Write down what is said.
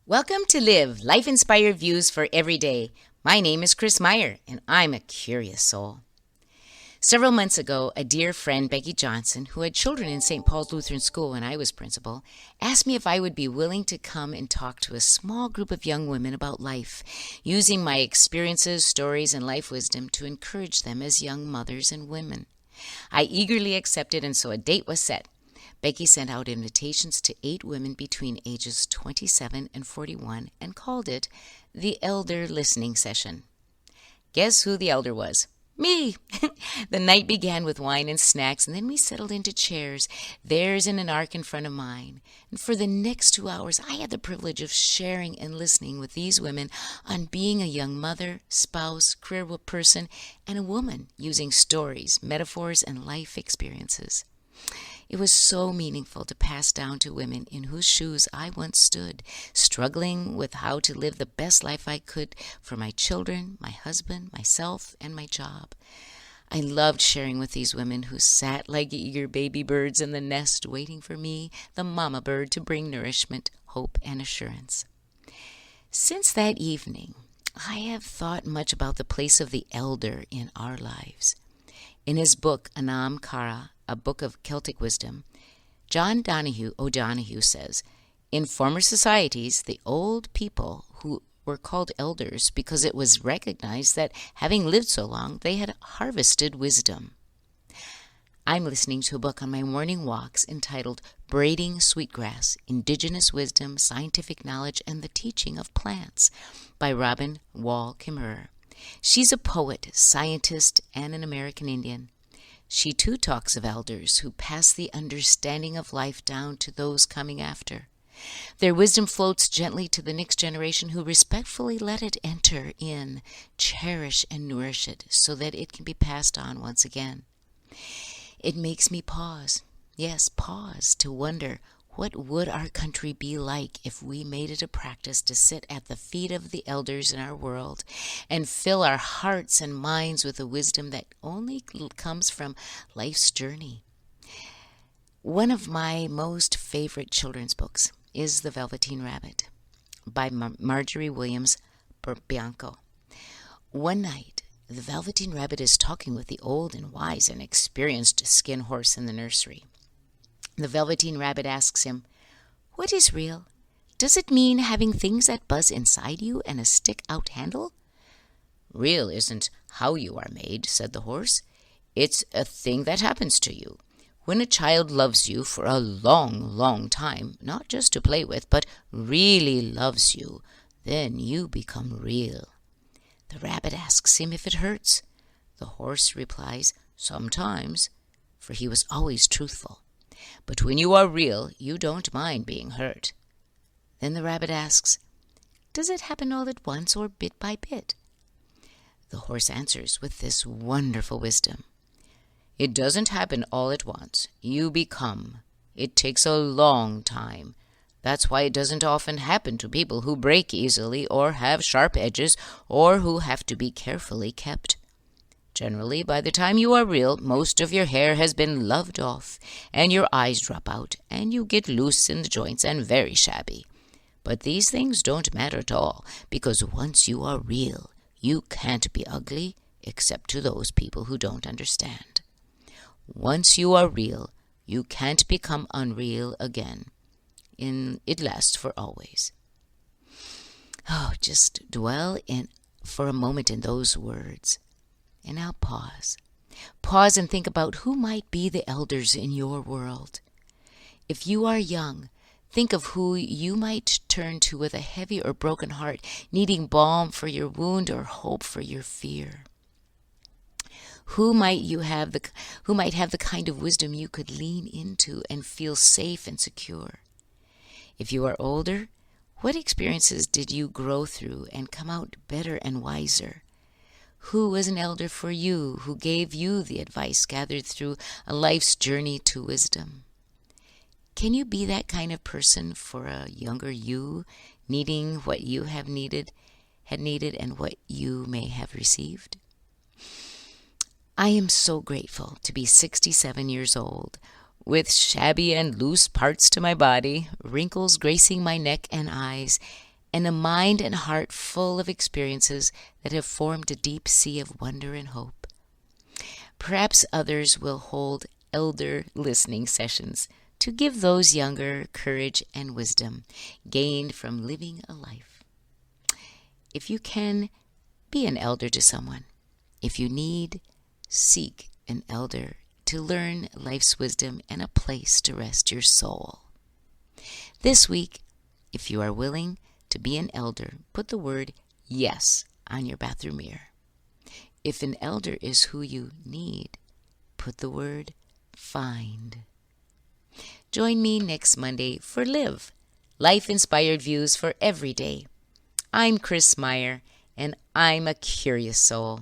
Welcome to Live, life-inspired views for every day. My name is Chris Meyer, and I'm a curious soul. Several months ago, a dear friend, Becky Johnson, who had children in St. Paul's Lutheran School when I was principal, asked me if I would be willing to come and talk to a small group of young women about life, using my experiences, stories, and life wisdom to encourage them as young mothers and women. I eagerly accepted, and so a date was set. Becky sent out invitations to 8 women between ages 27 and 41 and called it the Elder Listening Session. Guess who the elder was? Me! The night began with wine and snacks, and then we settled into chairs, theirs in an arc in front of mine. And for the next 2 hours, I had the privilege of sharing and listening with these women on being a young mother, spouse, career person, and a woman, using stories, metaphors, and life experiences. It was so meaningful to pass down to women in whose shoes I once stood, struggling with how to live the best life I could for my children, my husband, myself, and my job. I loved sharing with these women who sat like eager baby birds in the nest, waiting for me, the mama bird, to bring nourishment, hope, and assurance. Since that evening, I have thought much about the place of the elder in our lives. In his book, Anam Cara, a book of Celtic wisdom, John O'Donohue says, in former societies, the old people who were called elders because it was recognized that having lived so long, they had harvested wisdom. I'm listening to a book on my morning walks entitled Braiding Sweetgrass, Indigenous Wisdom, Scientific Knowledge, and the Teaching of Plants by Robin Wall Kimmerer. She's a poet, scientist, and an American Indian. She too talks of elders who pass the understanding of life down to those coming after. Their wisdom floats gently to the next generation who respectfully let it enter in, cherish and nourish it so that it can be passed on once again. It makes me pause, yes, pause to wonder, what would our country be like if we made it a practice to sit at the feet of the elders in our world and fill our hearts and minds with the wisdom that only comes from life's journey? One of my most favorite children's books is The Velveteen Rabbit by Marjorie Williams Bianco. One night, the Velveteen Rabbit is talking with the old and wise and experienced skin horse in the nursery. The Velveteen Rabbit asks him, "What is real? Does it mean having things that buzz inside you and a stick-out handle?" "Real isn't how you are made," said the horse. "It's a thing that happens to you. When a child loves you for a long, long time, not just to play with, but really loves you, then you become real." The rabbit asks him if it hurts. The horse replies, "Sometimes," for he was always truthful. "But when you are real, you don't mind being hurt." Then the rabbit asks, "Does it happen all at once or bit by bit?" The horse answers with this wonderful wisdom. "It doesn't happen all at once. You become. It takes a long time. That's why it doesn't often happen to people who break easily or have sharp edges or who have to be carefully kept. Generally, by the time you are real, most of your hair has been loved off, and your eyes drop out, and you get loose in the joints and very shabby. But these things don't matter at all, because once you are real, you can't be ugly, except to those people who don't understand. Once you are real, you can't become unreal again. It lasts for always." Oh, just dwell for a moment in those words. And now pause. Pause and think about who might be the elders in your world. If you are young, think of who you might turn to with a heavy or broken heart, needing balm for your wound or hope for your fear. Who might have the kind of wisdom you could lean into and feel safe and secure? If you are older, what experiences did you grow through and come out better and wiser? Who was an elder for you, who gave you the advice gathered through a life's journey to wisdom? Can you be that kind of person for a younger you, needing what you had needed and what you may have received? I am so grateful to be 67 years old, with shabby and loose parts to my body, wrinkles gracing my neck and eyes, and a mind and heart full of experiences that have formed a deep sea of wonder and hope. Perhaps others will hold elder listening sessions to give those younger courage and wisdom gained from living a life. If you can, be an elder to someone. If you need, seek an elder to learn life's wisdom and a place to rest your soul. This week, if you are willing to be an elder, put the word yes on your bathroom mirror. If an elder is who you need, put the word find. Join me next Monday for L.I.V.E, life-inspired views for every day. I'm Chris Meyer, and I'm a curious soul.